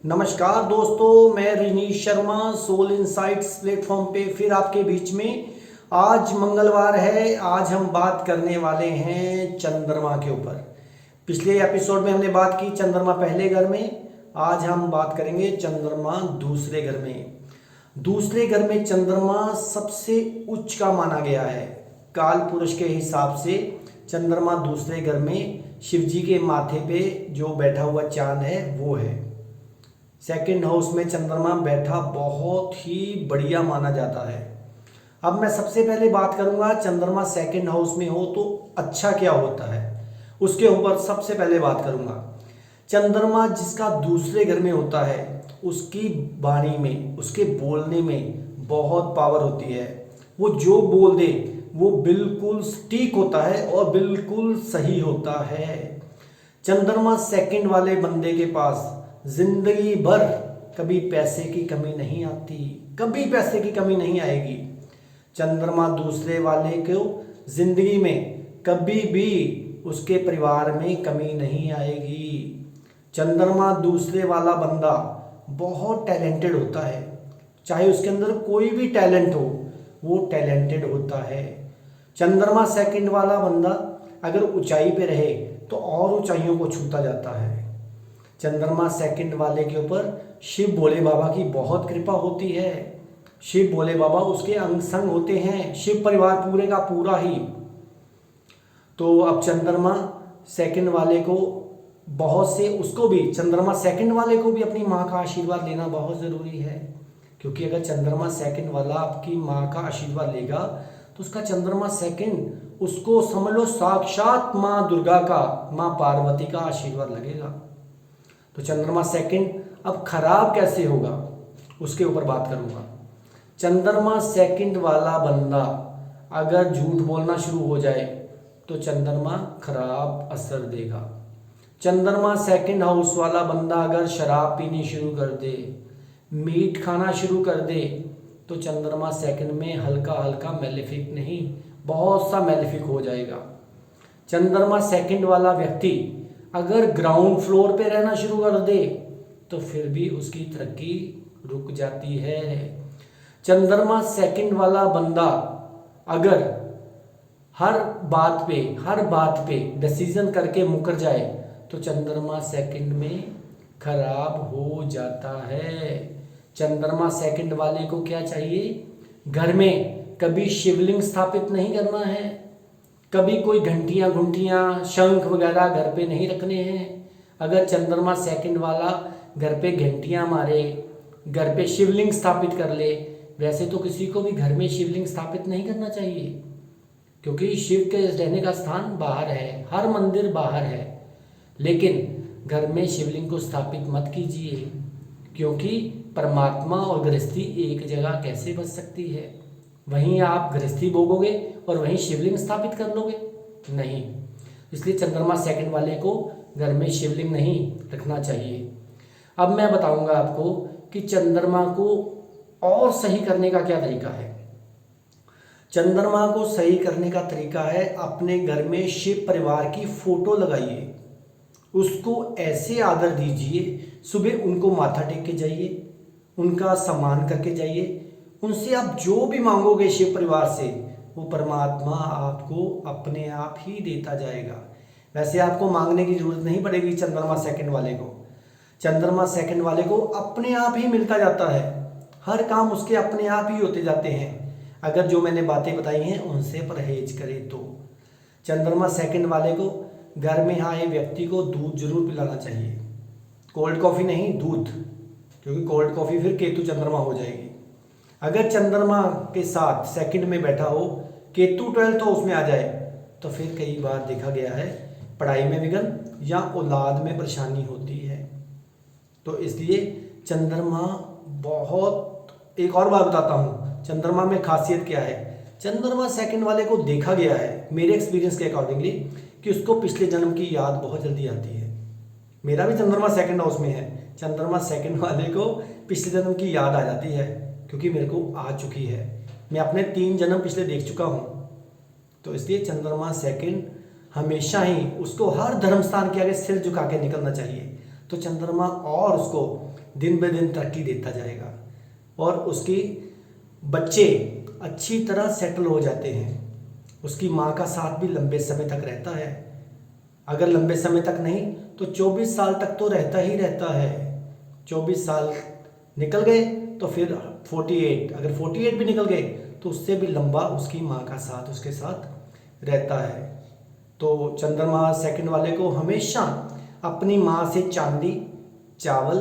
नमस्कार दोस्तों, मैं रिनीश शर्मा सोल इनसाइट्स प्लेटफॉर्म पे फिर आपके बीच में। आज मंगलवार है। आज हम बात करने वाले हैं चंद्रमा के ऊपर। पिछले एपिसोड में हमने बात की चंद्रमा पहले घर में। आज हम बात करेंगे चंद्रमा दूसरे घर में। दूसरे घर में चंद्रमा सबसे उच्च का माना गया है। काल पुरुष के हिसाब से चंद्रमा दूसरे घर में शिव जी के माथे पे जो बैठा हुआ चांद है वो है। सेकंड हाउस में चंद्रमा बैठा बहुत ही बढ़िया माना जाता है। अब मैं सबसे पहले बात करूंगा चंद्रमा सेकंड हाउस में हो तो अच्छा क्या होता है, उसके ऊपर सबसे पहले बात करूंगा। चंद्रमा जिसका दूसरे घर में होता है उसकी वाणी में, उसके बोलने में बहुत पावर होती है। वो जो बोल दे वो बिल्कुल सटीक होता है और बिल्कुल सही होता है। चंद्रमा सेकंड वाले बंदे के पास जिंदगी भर कभी पैसे की कमी नहीं आती, कभी पैसे की कमी नहीं आएगी। चंद्रमा दूसरे वाले को जिंदगी में कभी भी उसके परिवार में कमी नहीं आएगी। चंद्रमा दूसरे वाला बंदा बहुत टैलेंटेड होता है। चाहे उसके अंदर कोई भी टैलेंट हो, वो टैलेंटेड होता है। चंद्रमा सेकंड वाला बंदा अगर ऊंचाई पे रहे तो और ऊंचाइयों को छूता जाता है। चंद्रमा सेकंड वाले के ऊपर शिव भोले बाबा की बहुत कृपा होती है। शिव भोले बाबा उसके अंग संग होते हैं, शिव परिवार पूरे का पूरा ही। तो अब चंद्रमा सेकंड वाले को बहुत से उसको भी चंद्रमा सेकंड वाले को भी अपनी माँ का आशीर्वाद लेना बहुत ज़रूरी है। क्योंकि अगर चंद्रमा सेकंड वाला आपकी माँ का आशीर्वाद लेगा तो उसका चंद्रमा सेकंड उसको समझ लो साक्षात माँ दुर्गा का, माँ पार्वती का आशीर्वाद लगेगा। तो चंद्रमा सेकंड अब खराब कैसे होगा उसके ऊपर बात करूंगा। चंद्रमा सेकंड वाला बंदा अगर झूठ बोलना शुरू हो जाए तो चंद्रमा खराब असर देगा। चंद्रमा सेकंड हाउस वाला बंदा अगर शराब पीनी शुरू कर दे, मीट खाना शुरू कर दे, तो चंद्रमा सेकंड में हल्का हल्का मैलेफिक नहीं, बहुत सा मैलेफिक हो जाएगा। चंद्रमा सेकंड वाला व्यक्ति अगर ग्राउंड फ्लोर पे रहना शुरू कर दे तो फिर भी उसकी तरक्की रुक जाती है। चंद्रमा सेकंड वाला बंदा अगर हर बात पे डिसीजन करके मुकर जाए तो चंद्रमा सेकंड में खराब हो जाता है। चंद्रमा सेकंड वाले को क्या चाहिए, घर में कभी शिवलिंग स्थापित नहीं करना है, कभी कोई घंटियां शंख वगैरह घर पे नहीं रखने हैं। अगर चंद्रमा सेकंड वाला घर पे घंटियां मारे, घर पे शिवलिंग स्थापित कर ले, वैसे तो किसी को भी घर में शिवलिंग स्थापित नहीं करना चाहिए क्योंकि शिव के रहने का स्थान बाहर है, हर मंदिर बाहर है। लेकिन घर में शिवलिंग को स्थापित मत कीजिए क्योंकि परमात्मा और गृहस्थी एक जगह कैसे बच सकती है। वहीं आप गृहस्थी भोगोगे और वहीं शिवलिंग स्थापित कर लोगे, नहीं। इसलिए चंद्रमा सेकंड वाले को घर में शिवलिंग नहीं रखना चाहिए। अब मैं बताऊंगा आपको कि चंद्रमा को और सही करने का क्या तरीका है। चंद्रमा को सही करने का तरीका है अपने घर में शिव परिवार की फोटो लगाइए, उसको ऐसे आदर दीजिए, सुबह उनको माथा टेक के जाइए, उनका सम्मान करके जाइए। उनसे आप जो भी मांगोगे शिव परिवार से वो परमात्मा आपको अपने आप ही देता जाएगा। वैसे आपको मांगने की जरूरत नहीं पड़ेगी। चंद्रमा सेकंड वाले को, चंद्रमा सेकंड वाले को अपने आप ही मिलता जाता है, हर काम उसके अपने आप ही होते जाते हैं अगर जो मैंने बातें बताई हैं उनसे परहेज करें तो। चंद्रमा सेकंड वाले को घर में आए व्यक्ति को दूध जरूर पिलाना चाहिए, कोल्ड कॉफ़ी नहीं, दूध, क्योंकि कोल्ड कॉफ़ी फिर केतु चंद्रमा हो जाएगी। अगर चंद्रमा के साथ सेकंड में बैठा हो, केतु 12th हाउस में आ जाए तो फिर कई बार देखा गया है पढ़ाई में विघ्न या औलाद में परेशानी होती है। तो इसलिए चंद्रमा बहुत, एक और बात बताता हूँ चंद्रमा में खासियत क्या है। चंद्रमा सेकंड वाले को देखा गया है मेरे एक्सपीरियंस के अकॉर्डिंगली कि उसको पिछले जन्म की याद बहुत जल्दी आती है। मेरा भी चंद्रमा सेकंड हाउस में है। चंद्रमा सेकंड वाले को पिछले जन्म की याद आ जाती है क्योंकि मेरे को आ चुकी है, मैं अपने 3 जन्म पिछले देख चुका हूँ। तो इसलिए चंद्रमा सेकंड हमेशा ही उसको हर धर्म स्थान के आगे सिर झुका के निकलना चाहिए। तो चंद्रमा और उसको दिन ब दिन तरक्की देता जाएगा और उसके बच्चे अच्छी तरह सेटल हो जाते हैं। उसकी माँ का साथ भी लंबे समय तक रहता है। अगर लंबे समय तक नहीं तो 24 साल तक तो रहता ही रहता है। 24 साल निकल गए तो फिर 48, अगर 48 भी निकल गए तो उससे भी लंबा उसकी माँ का साथ उसके साथ रहता है। तो चंद्रमा सेकंड वाले को हमेशा अपनी माँ से चांदी, चावल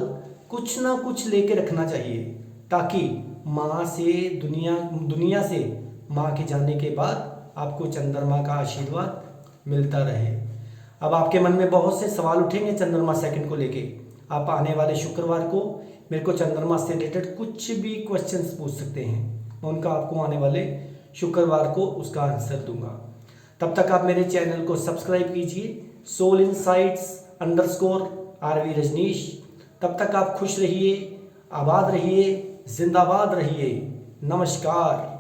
कुछ ना कुछ लेके रखना चाहिए, ताकि माँ से दुनिया से माँ के जाने के बाद आपको चंद्रमा का आशीर्वाद मिलता रहे। अब आपके मन में बहुत से सवाल उठेंगे चंद्रमा सेकंड को लेके। आप आने वाले शुक्रवार को मेरे को चंद्रमा से रिलेटेड कुछ भी क्वेश्चंस पूछ सकते हैं, मैं उनका आपको आने वाले शुक्रवार को उसका आंसर दूंगा। तब तक आप मेरे चैनल को सब्सक्राइब कीजिए, सोल इनसाइट्स _RV रजनीश। तब तक आप खुश रहिए, आबाद रहिए, जिंदाबाद रहिए। नमस्कार।